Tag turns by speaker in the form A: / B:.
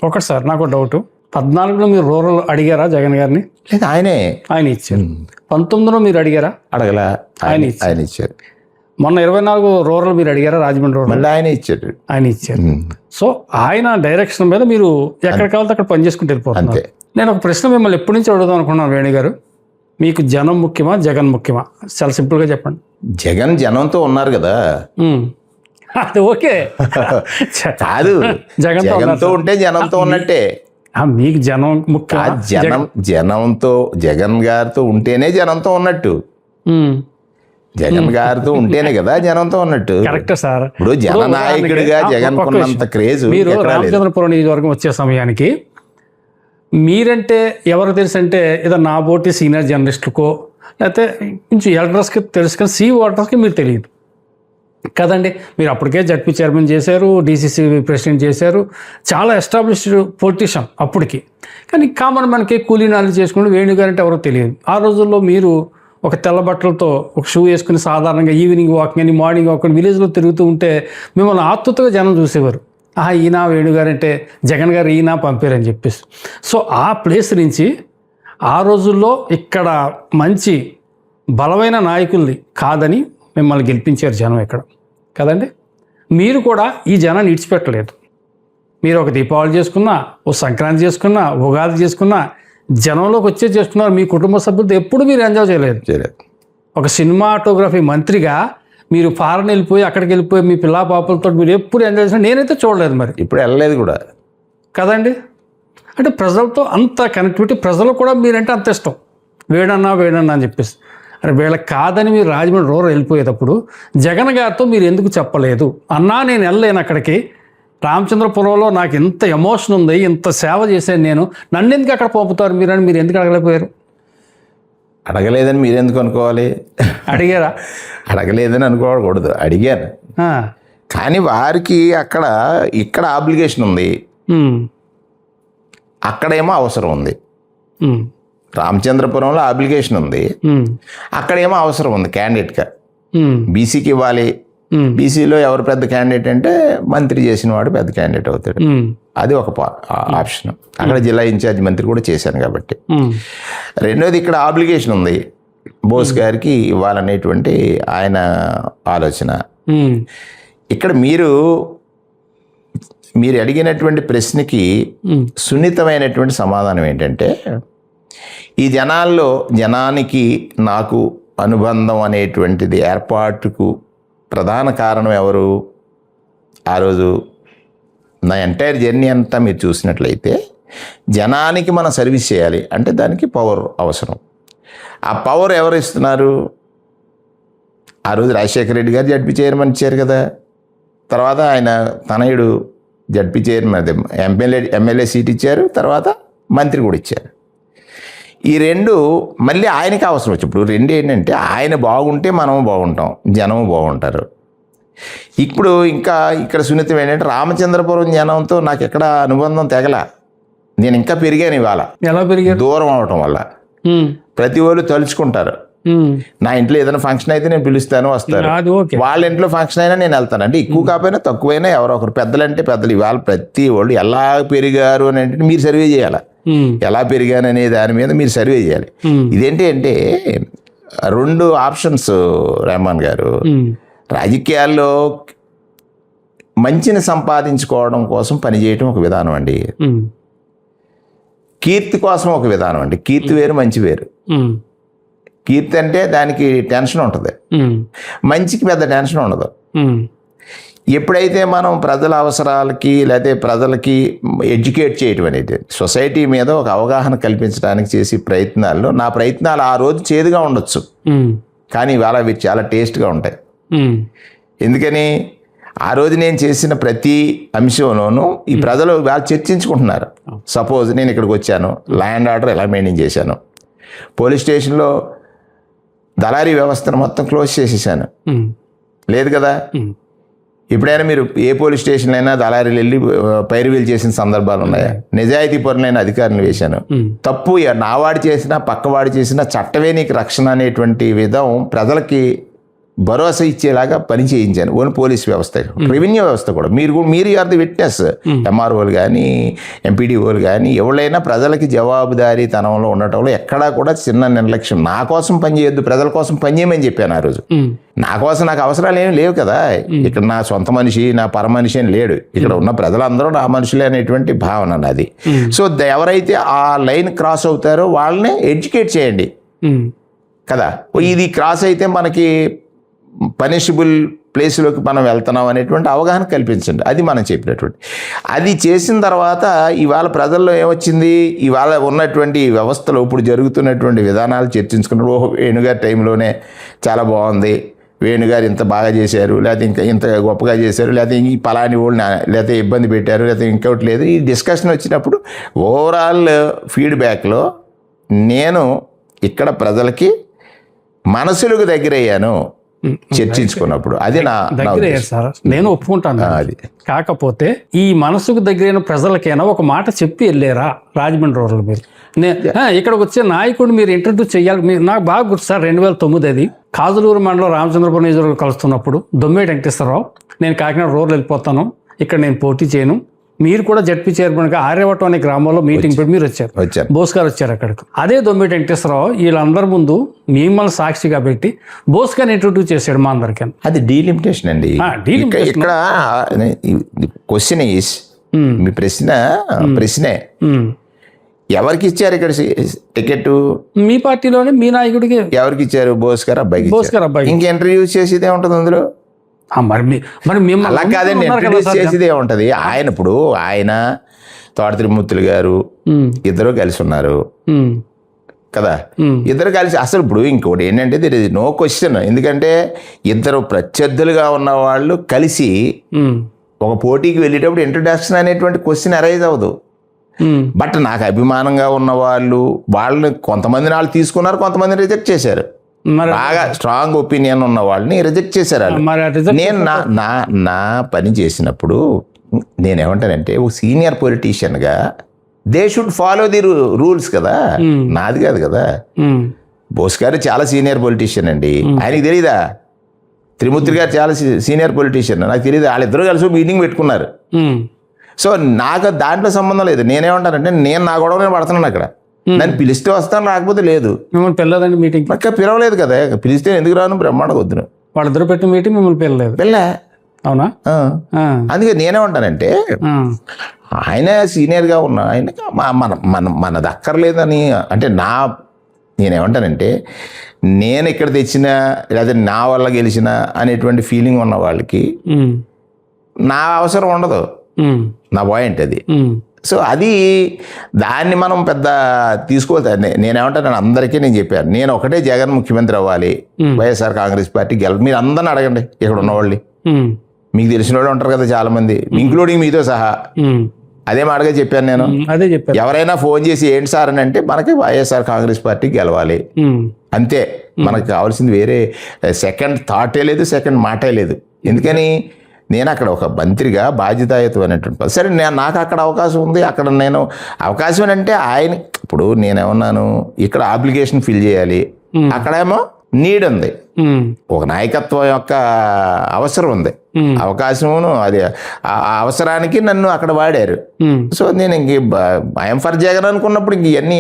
A: ఒకటి సార్ నాకు డౌట్, 14లో మీరు రూరల్ అడిగారా జగన్ గారిని?
B: లేదు,
A: ఆయన ఇచ్చారు. 19లో మీరు అడిగారా?
B: అడగలా, ఆయన ఇచ్చారు.
A: మొన్న 24 రూరల్ మీరు అడిగారా? రాజమండ్రి రూరల్
B: మళ్ళీ ఆయన ఇచ్చారు.
A: సో ఆయన డైరెక్షన్ మీద మీరు ఎక్కడ కావాలో అక్కడ పనిచేసుకుంటూ వెళ్ళిపోతున్నారు. నేను ఒక ప్రశ్న మిమ్మల్ని ఎప్పటి నుంచి అడుగుదాం అనుకున్నాను వేణు గారు, మీకు జనం ముఖ్యమా జగన్ ముఖ్యమా? చాలా సింపుల్గా చెప్పండి.
B: జనంతో ఉన్నారు కదా.
A: అది ఓకే
B: కాదు, జగన్తో ఉంటే జనంతో ఉన్నట్టే.
A: మీకు జనం ముఖ్యం.
B: జనంతో జగన్ గారితో ఉంటేనే జనంతో ఉన్నట్టు. జగన్ గారితో ఉంటేనే కదా జనంతో ఉన్నట్టు.
A: Correct sir.
B: ఇప్పుడు జననాయకుడిగా జగన్ కొన్నంత క్రేజ్.
A: మీరు రామచంద్రపురం నియోజకవర్గం వచ్చే సమయానికి మీరంటే ఎవరు తెలుసు అంటే ఏదో నా బోటి సీనియర్ జర్నలిస్టులకో లేకపోతే కొంచెం ఎల్డర్స్కి తెలుసు, కానీ సీ ఓటర్స్కి మీరు తెలియదు కదండి. మీరు అప్పటికే జడ్పీ చైర్మన్ చేశారు, డీసీసీ ప్రెసిడెంట్ చేశారు, చాలా ఎస్టాబ్లిష్డ్ పొలిటీషియన్ అప్పటికి. కానీ కామన్ మనకి కూలీ నాలుగు చేసుకుంటూ వేణు గారు అంటే ఎవరో తెలియదు. ఆ రోజుల్లో మీరు ఒక తెల్ల బట్టలతో ఒక షూ వేసుకుని సాధారణంగా ఈవినింగ్ వాకింగ్ అని మార్నింగ్ వాక్ అని విలేజ్లో తిరుగుతూ ఉంటే మిమ్మల్ని ఆతృతగా జనం చూసేవారు. ఈయన వేణు గారు అంటే జగన్ గారు ఈయన పంపారని చెప్పేసి. సో ఆ ప్లేస్ నుంచి ఆ రోజుల్లో ఇక్కడ మంచి బలమైన నాయకుల్ని కాదని మిమ్మల్ని గెలిపించారు జనం ఇక్కడ కదండి. మీరు కూడా ఈ జనాన్ని ఇడిచిపెట్టలేదు. మీరు ఒక దీపావళి చేసుకున్నా, ఓ సంక్రాంతి చేసుకున్నా, ఉగాది చేసుకున్నా జనంలోకి వచ్చే చేసుకున్నారు. మీ కుటుంబ సభ్యులతో ఎప్పుడు మీరు ఎంజాయ్ చేయలేదు. ఒక సినిమాటోగ్రఫీ మంత్రిగా మీరు ఫారెన్ వెళ్ళిపోయి అక్కడికి వెళ్ళిపోయి మీ పిల్లా పాపలతో మీరు ఎప్పుడు ఎంజాయ్ చేసిన నేనైతే చూడలేదు. మరి
B: ఇప్పుడు వెళ్ళలేదు కూడా
A: కదండి. అంటే ప్రజలతో అంత కనెక్టివిటీ, ప్రజలు కూడా మీరంటే అంత ఇష్టం. వేడన్నా అని చెప్పేసి. అరే వీళ్ళకి కాదని మీరు రాజమండ్రి రూరల్ వెళ్ళిపోయేటప్పుడు జగన్ గారితో మీరు ఎందుకు చెప్పలేదు? అన్నా నేను వెళ్ళలేను అక్కడికి, రామచంద్రపురంలో నాకు ఇంత ఎమోషన్ ఉంది, ఇంత సేవ చేశాను నేను, నన్ను ఎందుకు అక్కడ పంపుతారు మీరని మీరు ఎందుకు అడగలేకపోయారు?
B: అడగలేదని మీరెందుకు అనుకోవాలి?
A: అడిగారా?
B: అడగలేదని అనుకోకూడదు, అడిగాను. కానీ వారికి ఇక్కడ ఆబ్లిగేషన్ ఉంది, అక్కడేమో అవసరం ఉంది. రామచంద్రపురంలో అప్లికేషన్ ఉంది, అక్కడేమో అవసరం ఉంది క్యాండిడేట్గా. బీసీకి ఇవ్వాలి, బీసీలో ఎవరు పెద్ద క్యాండిడేట్ అంటే మంత్రి చేసిన వాడు పెద్ద క్యాండిడేట్ అవుతాడు. అది ఒక ఆప్షన్. అక్కడ జిల్లా ఇన్ఛార్జ్ మంత్రి కూడా చేశాను కాబట్టి. రెండోది ఇక్కడ ఆబ్లిగేషన్ ఉంది, బోస్ గారికి ఇవ్వాలనేటువంటి ఆయన ఆలోచన. ఇక్కడ మీరు అడిగినటువంటి ప్రశ్నకి సున్నితమైనటువంటి సమాధానం ఏంటంటే, ఈ జనానికి నాకు అనుబంధం అనేటువంటిది ఏర్పాటుకు ప్రధాన కారణం ఎవరు? ఆ రోజు నా ఎంటైర్ జర్నీ అంతా మీరు చూసినట్లయితే జనానికి మనం సర్వీస్ చేయాలి అంటే దానికి పవర్ అవసరం. ఆ పవర్ ఎవరు ఇస్తున్నారు? ఆ రోజు రాజశేఖర రెడ్డి గారు జడ్పీ చైర్మన్ ఇచ్చారు కదా, తర్వాత ఆయన తనయుడు జడ్పీ చైర్మన్ ఎమ్మెల్యే సీట్ ఇచ్చారు, తర్వాత మంత్రి కూడా ఇచ్చారు. ఈ రెండు మళ్ళీ ఆయనకి అవసరం వచ్చి, ఇప్పుడు రెండు ఏంటంటే ఆయన బాగుంటే మనము బాగుంటాం, జనము బాగుంటారు. ఇప్పుడు ఇంకా ఇక్కడ సున్నితం ఏంటంటే రామచంద్రపురం జనంతో నాకు ఎక్కడ అనుబంధం తెగల. నేను ఇంకా పెరిగాను ఇవాళ.
A: ఎలా పెరిగాను?
B: దూరం అవటం వల్ల ప్రతి వాళ్ళు తలుచుకుంటారు. నా ఇంట్లో ఏదైనా ఫంక్షన్ అయితే నేను పిలుస్తాను, వస్తారు. వాళ్ళ ఇంట్లో ఫంక్షన్ అయినా నేను వెళ్తాను. అంటే ఎక్కువ కాకపోయినా తక్కువైనా ఎవరో ఒకరు, పెద్దలంటే పెద్దలు. ఇవాళ ప్రతి వాళ్ళు ఎలా పెరిగారు అని అంటే మీరు సర్వే చేయాలి. ఎలా పెరిగాననే దాని మీద మీరు సర్వే చేయాలి. ఇదేంటి అంటే రెండు ఆప్షన్స్ రెహమాన్ గారు. రాజకీయాల్లో మంచిని సంపాదించుకోవడం కోసం పనిచేయటం ఒక విధానం అండి, కీర్తి కోసం ఒక విధానం అండి. కీర్తి వేరు, మంచి వేరు. కీర్తి అంటే దానికి టెన్షన్ ఉంటుంది, మంచికి పెద్ద టెన్షన్ ఉండదు. ఎప్పుడైతే మనం ప్రజల అవసరాలకి లేకపోతే ప్రజలకి ఎడ్యుకేట్ చేయటం అనేది, సొసైటీ మీద ఒక అవగాహన కల్పించడానికి చేసే ప్రయత్నాల్లో నా ప్రయత్నాలు ఆ రోజు చేదుగా ఉండొచ్చు, కానీ ఇవాళ అవి చాలా టేస్ట్గా ఉంటాయి. ఎందుకని? ఆ రోజు నేను చేసిన ప్రతి అంశంలోనూ ఈ ప్రజలు వాళ్ళు చర్చించుకుంటున్నారు. సపోజ్ నేను ఇక్కడికి వచ్చాను, ల్యాండ్ ఆర్డర్ ఎలా మెయింటైన్ చేశాను, పోలీస్ స్టేషన్లో దళారీ వ్యవస్థను మొత్తం క్లోజ్ చేసేసాను, లేదు కదా. ఎప్పుడైనా మీరు ఏ పోలీస్ స్టేషన్లో అయినా దళారీలు వెళ్ళి పైరువీలు చేసిన సందర్భాలు ఉన్నాయా? నిజాయితీ పరులైన అధికారులను వేశాను. తప్పు నావాడు చేసినా పక్కవాడు చేసినా చట్టమే నీకు రక్షణ అనేటువంటి విధం ప్రజలకి భరోసా ఇచ్చేలాగా పని చేయించాను. ఓన్ పోలీస్ వ్యవస్థ, రెవెన్యూ వ్యవస్థ కూడా. మీరు ఆర్ ది విట్నెస్. ఎంఆర్ఓలు కానీ ఎంపీడీఓలు కానీ ఎవరైనా ప్రజలకి జవాబుదారీతనంలో ఉండటంలో ఎక్కడా కూడా చిన్న నిర్లక్ష్యం. నా కోసం పని చేయొద్దు, ప్రజల కోసం పని చేయమని చెప్పాను ఆ రోజు. నా కోసం నాకు అవసరాలు ఏమి లేవు కదా. ఇక్కడ నా సొంత మనిషి, నా పర మనిషి అని లేడు. ఇక్కడ ఉన్న ప్రజలందరూ నా మనుషులే అనేటువంటి భావన నాది. సో ఎవరైతే ఆ లైన్ క్రాస్ అవుతారో వాళ్ళని ఎడ్యుకేట్ చేయండి కదా. ఇది క్రాస్ అయితే మనకి పనిషబుల్ ప్లేస్లోకి మనం వెళ్తున్నాం అనేటువంటి అవగాహన కల్పించండి. అది మనం చెప్పినటువంటి. అది చేసిన తర్వాత ఇవాళ ప్రజల్లో ఏమొచ్చింది, ఇవాళ ఉన్నటువంటి వ్యవస్థలో ఇప్పుడు జరుగుతున్నటువంటి విధానాలు చర్చించుకున్నారు. ఓహో, వేణుగారి టైంలోనే చాలా బాగుంది, వేణుగారు ఇంత బాగా చేశారు, లేకపోతే ఇంత గొప్పగా చేశారు, లేకపోతే ఈ పలాని వాళ్ళని లేకపోతే ఇబ్బంది పెట్టారు, లేకపోతే ఇంకోటి లేదు. ఈ డిస్కషన్ వచ్చినప్పుడు ఓవరాల్ ఫీడ్బ్యాక్లో నేను ఇక్కడ ప్రజలకి మనసులకు దగ్గరయ్యాను చర్చించుకున్నప్పుడు. అది నా
A: దగ్గర సార్, నేను ఒప్పుకుంటాను. అది కాకపోతే ఈ మనసుకు దగ్గరైన ప్రజలకైనా ఒక మాట చెప్పి వెళ్ళారా రాజమండ్రి రోజులు? మీరు ఇక్కడికి వచ్చే నాయకుడు మీరు ఇంట్రడ్యూస్ చేయాలి. మీరు నాకు బాగా గుర్తు సార్, 2009 అది కాజులూరు మండలం రామచంద్రపురం నియోజకవర్గం కలుస్తున్నప్పుడు దొమ్మేటి వెంకటేశ్వరరావు, నేను కాకినాడ రోడ్లు వెళ్ళిపోతాను, ఇక్కడ నేను పోటీ చేయను, మీరు కూడా జడ్పీ చైర్మన్గా ఆర్యవటం అనే గ్రామంలో మీటింగ్ పెట్టి మీరు వచ్చారు, బోస్ గారు వచ్చారు అక్కడికి. అదే దొమ్మేటి వెంకటేశ్వరరావు వీళ్ళందరి ముందు మిమ్మల్ని సాక్షిగా పెట్టి బోస్ గారిని ఇంట్రడ్యూస్ చేశాడు మా అందరికీ.
B: అది డీలిమిటేషన్ అండి. ఇక్కడ క్వశ్చన్ ఈస్, మీ ప్రశ్నే ఎవరికి ఇచ్చారు ఇక్కడ టికెట్?
A: మీ పార్టీలోనే మీ నాయకుడికి.
B: ఎవరికి ఇచ్చారు? బోస్ గారు అబ్బాయి. ఇంక ఇంటర్వ్యూస్ చేసేదే ఉంటుంది అందులో. అలా కాదండి, ఇంట్రడ్యూస్ చేసేదే ఉంటది. ఆయన తోట త్రిమూర్తులు గారు ఇద్దరు కలిసి ఉన్నారు కదా. ఇద్దరు కలిసి అసలు ఇప్పుడు ఇంకోటి ఏంటంటే దిర్ ఇస్ నో క్వశ్చన్. ఎందుకంటే ఇద్దరు ప్రత్యర్థులుగా ఉన్న వాళ్ళు కలిసి ఒక పోటీకి వెళ్ళేటప్పుడు ఇంట్రడక్షన్ అనేటువంటి క్వశ్చన్ అరైజ్ అవ్వదు. బట్ నాకు అభిమానంగా ఉన్న వాళ్ళని కొంతమంది వాళ్ళు తీసుకున్నారు, కొంతమంది రిజెక్ట్ చేశారు. బాగా స్ట్రాంగ్ ఒపీనియన్ ఉన్న వాళ్ళని రిజెక్ట్ చేశారు. నేను నా పని చేసినప్పుడు నేనేమంటానంటే, ఒక సీనియర్ పొలిటీషియన్గా they should follow the rules కదా, నాది కాదు కదా. బోస్ గారు చాలా సీనియర్ పొలిటీషియన్ అండి, ఆయనకి తెలీదా? త్రిమూర్తి గారు చాలా సీనియర్ పొలిటీషియన్, నాకు తెలియదు. వాళ్ళిద్దరూ కలిసి మీటింగ్ పెట్టుకున్నారు. సో నాకు దాంట్లో సంబంధం లేదు. నేనేమంటానంటే, నేను నా గొడవ నేను పడుతున్నాను అక్కడ. నన్ను పిలిస్తే వస్తాను, రాకపోతే లేదు.
A: మిమ్మల్ని పిల్లదండి మీటింగ్?
B: పక్క పిలవలేదు కదా, పిలిస్తే ఎందుకు రాను, బ్రహ్మాండంగా వద్దును.
A: వాళ్ళిద్దరు పెట్టిన మీటింగ్ మిమ్మల్ని పిల్ల. అవునా?
B: అందుకే నేనేమంటానంటే, ఆయన సీనియర్గా ఉన్న ఆయనకి మనది అక్కర్లేదని అంటే నేనేమంటానంటే, నేను ఇక్కడ తెచ్చిన లేదా నా వల్ల గెలిచిన అనేటువంటి ఫీలింగ్ ఉన్న వాళ్ళకి నా అవసరం ఉండదు. నా పాయింట్ అది. సో దాన్ని మనం పెద్ద తీసుకోవాలి. నేనేమంటాను, అందరికీ నేను చెప్పాను, నేను ఒకటే జగన్ ముఖ్యమంత్రి అవ్వాలి, వైఎస్ఆర్ కాంగ్రెస్ పార్టీ మీరు అందరిని అడగండి ఇక్కడ ఉన్న వాళ్ళని, మీకు తెలిసిన వాళ్ళు ఉంటారు కదా చాలా మంది, ఇంక్లూడింగ్ మీతో సహా. అదే మాటగా చెప్పాను నేను.
A: అదే చెప్పాను.
B: ఎవరైనా ఫోన్ చేసి ఏంటి సార్ అని అంటే, మనకి వైఎస్ఆర్ కాంగ్రెస్ పార్టీ గెలవాలి అంతే. మనకు కావాల్సింది వేరే సెకండ్ థాటే లేదు, సెకండ్ మాటే లేదు. ఎందుకని నేను అక్కడ ఒక మంత్రిగా బాధ్యతాయుతమైనటువంటి సరే నాకు అక్కడ అవకాశం ఉంది. అక్కడ నేను అవకాశం అంటే ఇప్పుడు నేనేమన్నాను, ఇక్కడ అప్లికేషన్ ఫిల్ చేయాలి, అక్కడేమో నీడ్ ఉంది, ఒక నాయకత్వం యొక్క అవసరం ఉంది, అవకాశమును అది ఆ అవసరానికి నన్ను అక్కడ వాడారు. సో నేను ఇంక ఐఎమ్ ఫర్ జగన్ అనుకున్నప్పుడు ఇంక ఇవన్నీ